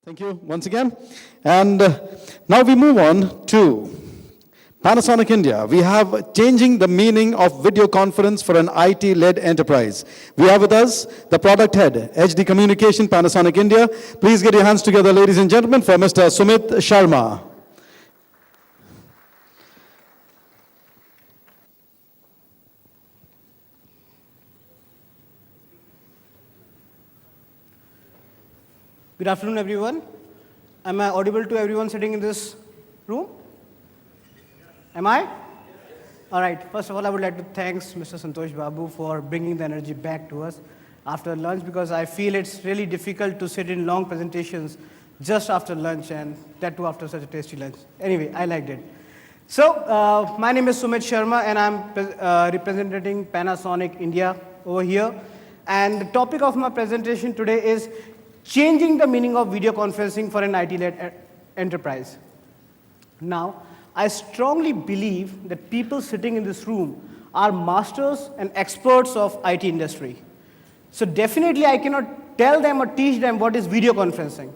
Thank you once again. And now we move on to Panasonic India. We have changing the meaning of video conference for an IT-led enterprise. We have with us the product head, HD Communication, Panasonic India. Please get your hands together, ladies and gentlemen, for Mr. Sumit Sharma. Good afternoon, everyone. Am I audible to everyone sitting in this room? Am I? All right. First of all, I would like to thank Mr. Santosh Babu for bringing the energy back to us after lunch, because I feel it's really difficult to sit in long presentations just after lunch, and that too after such a tasty lunch. Anyway, I liked it. So, my name is Sumit Sharma, and I'm representing Panasonic India over here. And the topic of my presentation today is changing the meaning of video conferencing for an IT-led enterprise. Now, I strongly believe that people sitting in this room are masters and experts of IT industry. So definitely I cannot tell them or teach them what is video conferencing,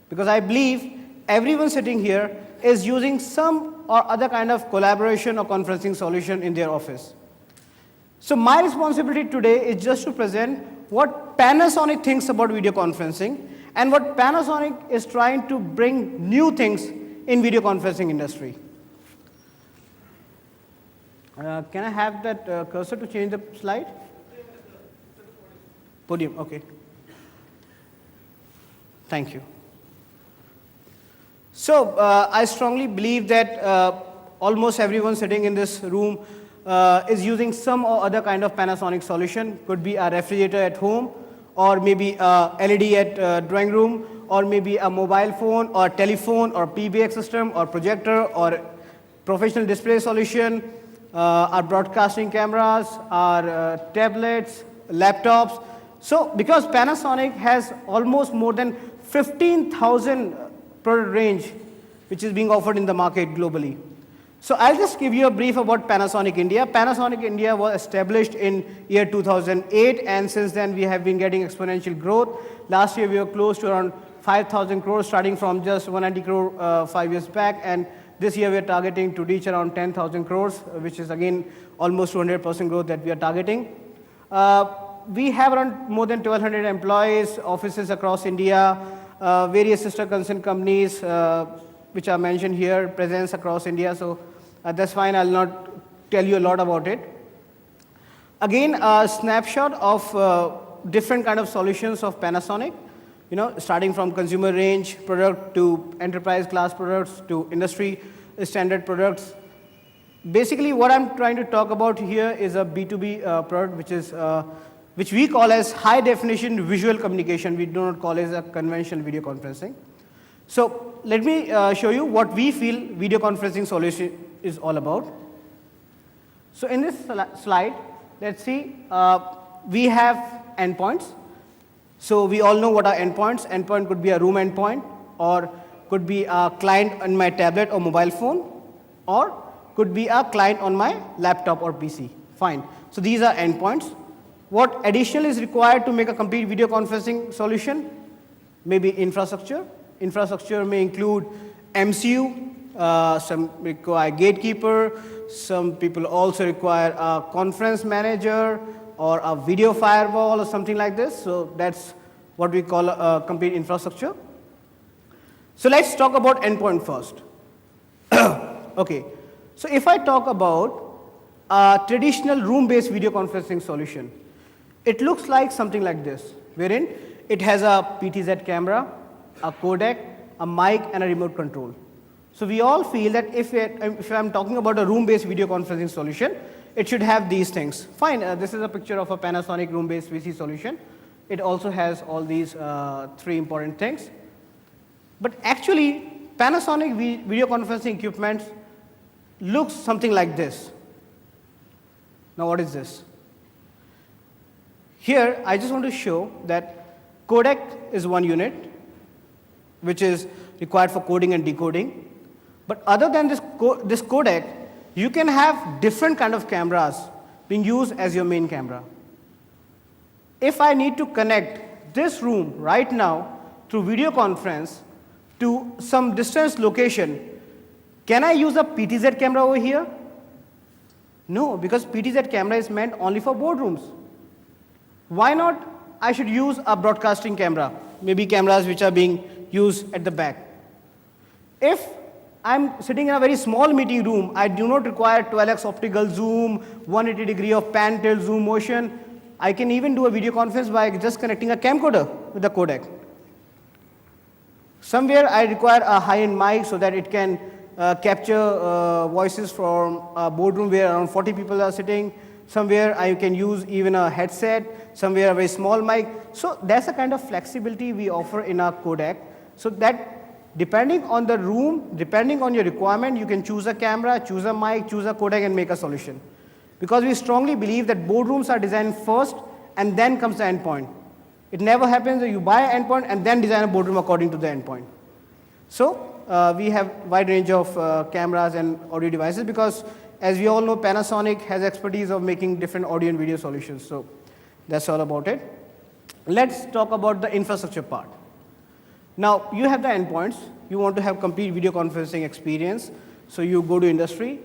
because I believe everyone sitting here is using some or other kind of collaboration or conferencing solution in their office. So my responsibility today is just to present what Panasonic thinks about video conferencing and what Panasonic is trying to bring new things in video conferencing industry. Can I have that cursor to change the slide? Podium, okay. Thank you. So I strongly believe that almost everyone sitting in this room is using some or other kind of Panasonic solution. Could be a refrigerator at home, or maybe a LED at drawing room, or maybe a mobile phone, or telephone, or PBX system, or projector, or professional display solution, our broadcasting cameras, our tablets, laptops. So because Panasonic has almost more than 15,000 product range which is being offered in the market globally. So I'll just give you a brief about Panasonic India. Panasonic India was established in year 2008, and since then we have been getting exponential growth. Last year we were close to around 5,000 crores, starting from just 190 crore 5 years back, and this year we are targeting to reach around 10,000 crores, which is again almost 200% growth that we are targeting. We have around more than 1,200 employees, offices across India, various sister concern companies which are mentioned here, presence across India. So that's fine, I'll not tell you a lot about it. Again, a snapshot of different kind of solutions of Panasonic, starting from consumer range product to enterprise class products to industry standard products. Basically, what I'm trying to talk about here is a B2B product, which we call as high definition visual communication. We do not call it as a conventional video conferencing. So let me show you what we feel video conferencing solution is all about. So in this slide, let's see, we have endpoints. So we all know what are endpoints. Endpoint could be a room endpoint, or could be a client on my tablet or mobile phone, or could be a client on my laptop or PC. Fine. So these are endpoints. What additional is required to make a complete video conferencing solution? Maybe infrastructure. Infrastructure may include MCU, some require gatekeeper, some people also require a conference manager or a video firewall or something like this. So that's what we call a complete infrastructure. So let's talk about endpoint first. Okay, so if I talk about a traditional room-based video conferencing solution, it looks like something like this, wherein it has a PTZ camera, a codec, a mic, and a remote control. So we all feel that if I'm talking about a room-based video conferencing solution, it should have these things. Fine, this is a picture of a Panasonic room-based VC solution. It also has all these three important things. But actually, Panasonic video conferencing equipment looks something like this. Now what is this? Here, I just want to show that codec is one unit, which is required for coding and decoding. But other than this codec, you can have different kind of cameras being used as your main camera. If I need to connect this room right now through video conference to some distance location, can I use a PTZ camera over here? No, because PTZ camera is meant only for boardrooms. Why not I should use a broadcasting camera, maybe cameras which are being used at the back. If I'm sitting in a very small meeting room, I do not require 12x optical zoom, 180 degree of pan tilt zoom motion. I can even do a video conference by just connecting a camcorder with the codec. Somewhere I require a high-end mic so that it can capture voices from a boardroom where around 40 people are sitting. Somewhere I can use even a headset, somewhere a very small mic. So that's the kind of flexibility we offer in our codec, so that depending on the room, depending on your requirement, you can choose a camera, choose a mic, choose a codec and make a solution. Because we strongly believe that boardrooms are designed first and then comes the endpoint. It never happens that you buy an endpoint and then design a boardroom according to the endpoint. So we have wide range of cameras and audio devices, because as we all know, Panasonic has expertise of making different audio and video solutions. So that's all about it. Let's talk about the infrastructure part. Now, you have the endpoints. You want to have complete video conferencing experience. So you go to industry,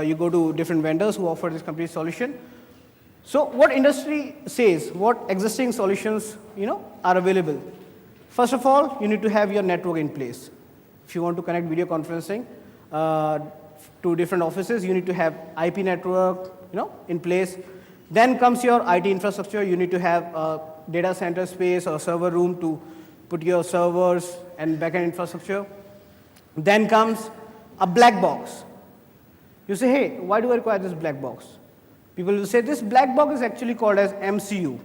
you go to different vendors who offer this complete solution. So what industry says, what existing solutions are available? First of all, you need to have your network in place. If you want to connect video conferencing to different offices, you need to have IP network in place. Then comes your IT infrastructure. You need to have a data center space or server room to put your servers and backend infrastructure. Then comes a black box. You say, hey, why do I require this black box? People will say this black box is actually called as MCU.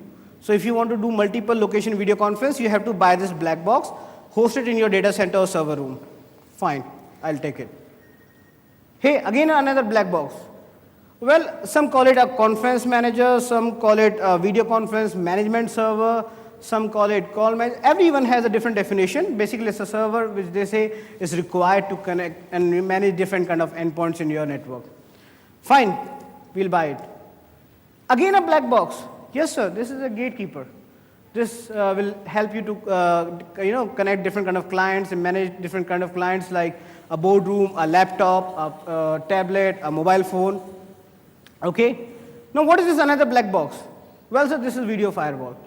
So if you want to do multiple location video conference, you have to buy this black box, host it in your data center or server room. Fine, I'll take it. Hey, again another black box. Well, some call it a conference manager, some call it a video conference management server, some call it call manager. Everyone has a different definition. Basically, it's a server which they say is required to connect and manage different kind of endpoints in your network. Fine, we'll buy it. Again a black box. Yes, sir, this is a gatekeeper. This will help you to connect different kind of clients and manage different kind of clients like a boardroom, a laptop, a tablet, a mobile phone. Okay. Now, what is this another black box? Well, sir, this is video firewall.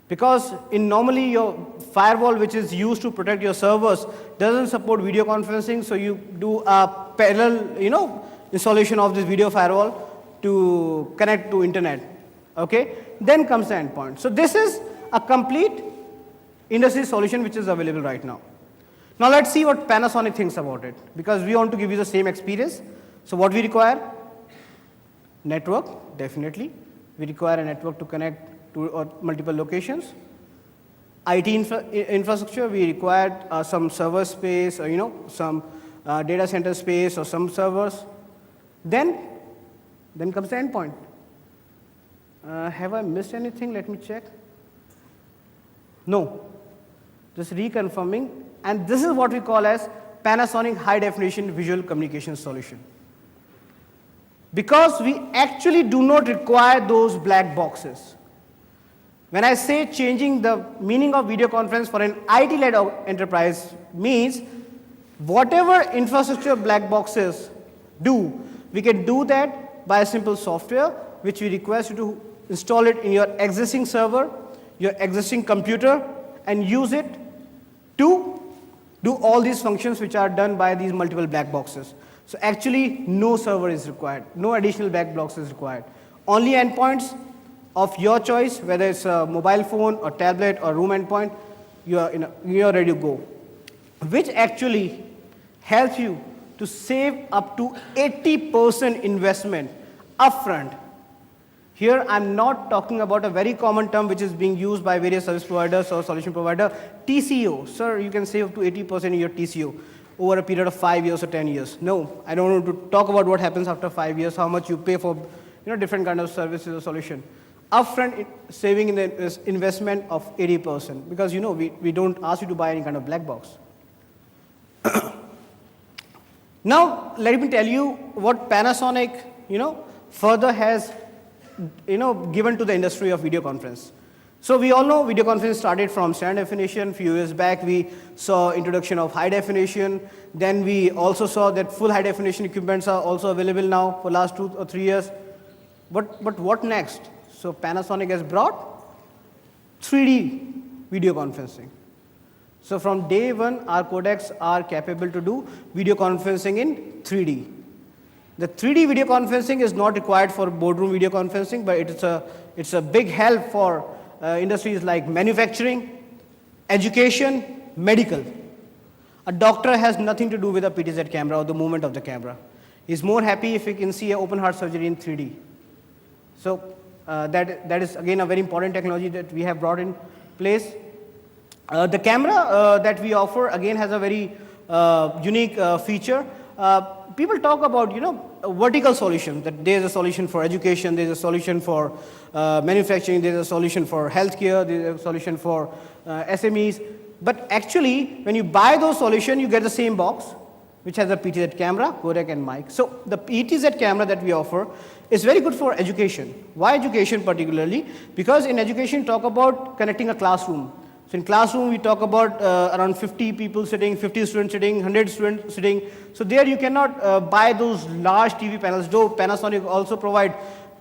Because in normally your firewall, which is used to protect your servers, doesn't support video conferencing, so you do a parallel, installation of this video firewall to connect to internet. Okay. Then comes the endpoint. So this is a complete industry solution which is available right now. Now let's see what Panasonic thinks about it, because we want to give you the same experience. So what we require? Network, definitely. We require a network to connect to multiple locations. IT infrastructure, we require some server space or some data center space or some servers. Then comes the endpoint. Have I missed anything? Let me check. No, just reconfirming. And this is what we call as Panasonic high definition visual communication solution. Because we actually do not require those black boxes. When I say changing the meaning of video conference for an IT-led enterprise means whatever infrastructure black boxes do, we can do that by a simple software which we request you to install it in your existing server, your existing computer, and use it to do all these functions which are done by these multiple black boxes. So actually, no server is required, no additional black box is required. Only endpoints of your choice, whether it's a mobile phone or tablet or room endpoint, you're ready to go. Which actually helps you to save up to 80% investment upfront. Here, I'm not talking about a very common term which is being used by various service providers or solution provider, TCO. Sir, you can save up to 80% in your TCO over a period of 5 years or 10 years. No, I don't want to talk about what happens after 5 years, how much you pay for different kind of services or solution. Upfront saving in the investment of 80%, because we don't ask you to buy any kind of black box. Now, let me tell you what Panasonic, further has given to the industry of video conference. So we all know video conference started from standard definition. A few years back, we saw introduction of high definition. Then we also saw that full high definition equipments are also available now for last 2 or 3 years. But what next? So Panasonic has brought 3D video conferencing. So from day one, our codecs are capable to do video conferencing in 3D. The 3D video conferencing is not required for boardroom video conferencing, but it's a big help for industries like manufacturing, education, medical. A doctor has nothing to do with a PTZ camera or the movement of the camera. He's more happy if he can see an open heart surgery in 3D. So that is again a very important technology that we have brought in place. The camera that we offer again has a very unique feature. People talk about a vertical solution, that there is a solution for education, there is a solution for manufacturing, there is a solution for healthcare, there is a solution for SMEs. But actually, when you buy those solutions, you get the same box, which has a PTZ camera, codec, and mic. So the PTZ camera that we offer is very good for education. Why education particularly? Because in education, talk about connecting a classroom. So in classroom, we talk about around 50 people sitting, 50 students sitting, 100 students sitting. So there you cannot buy those large TV panels, though Panasonic also provide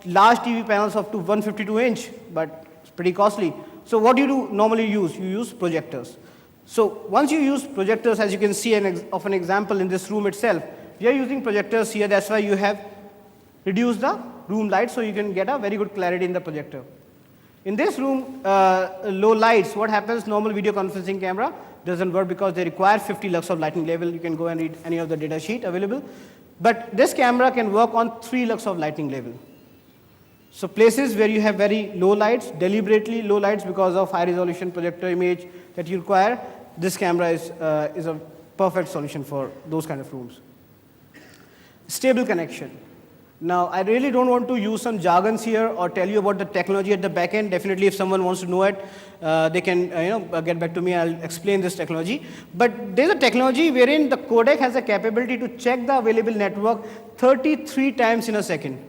large TV panels up to 152 inch, but it's pretty costly. So what do you normally use? You use projectors. So once you use projectors, as you can see of an example in this room itself, we are using projectors here. That's why you have reduced the room light, so you can get a very good clarity in the projector. In this room, low lights, what happens? Normal video conferencing camera doesn't work because they require 50 lux of lighting level. You can go and read any of the data sheet available. But this camera can work on 3 lux of lighting level. So places where you have very low lights, deliberately low lights because of high resolution projector image that you require, this camera is a perfect solution for those kind of rooms. Stable connection. Now, I really don't want to use some jargons here or tell you about the technology at the back end. Definitely, if someone wants to know it, they can get back to me. I'll explain this technology. But there's a technology wherein the codec has a capability to check the available network 33 times in a second.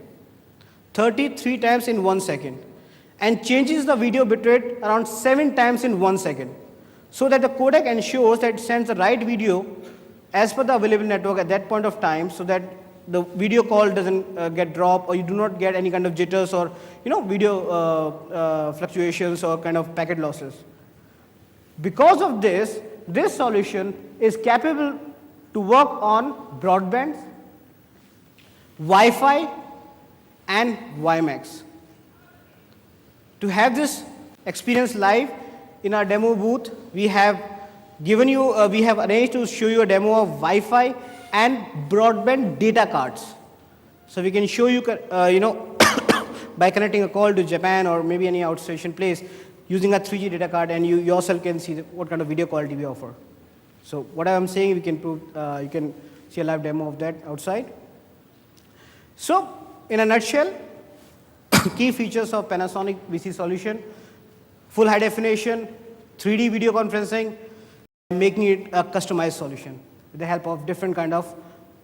33 times in 1 second. And changes the video bitrate around 7 times in 1 second. So that the codec ensures that it sends the right video as per the available network at that point of time, so that the video call doesn't get dropped, or you do not get any kind of jitters or video fluctuations or kind of packet losses. Because of this, this solution is capable to work on broadbands, Wi-Fi, and WiMAX. To have this experience live in our demo booth, we have given you, we have arranged to show you a demo of Wi-Fi and broadband data cards. So we can show you, by connecting a call to Japan or maybe any outstation place using a 3G data card, and you yourself can see what kind of video quality we offer. So what I'm saying, we can prove, you can see a live demo of that outside. So in a nutshell, key features of Panasonic VC solution: full high definition, 3D video conferencing, making it a customized solution with the help of different kind of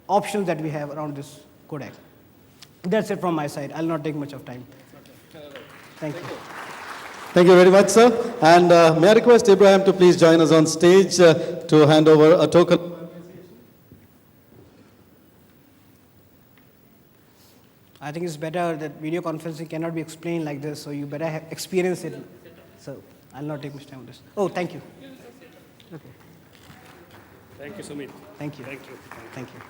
options that we have around this codec. That's it from my side. I'll not take much of time. Thank you. Thank you very much, sir. And may I request Abraham to please join us on stage to hand over a token. I think it's better that video conferencing cannot be explained like this, so you better experience it. So I'll not take much time on this. Oh, thank you. Okay. Thank you, Sumit. Thank you. Thank you. Thank you.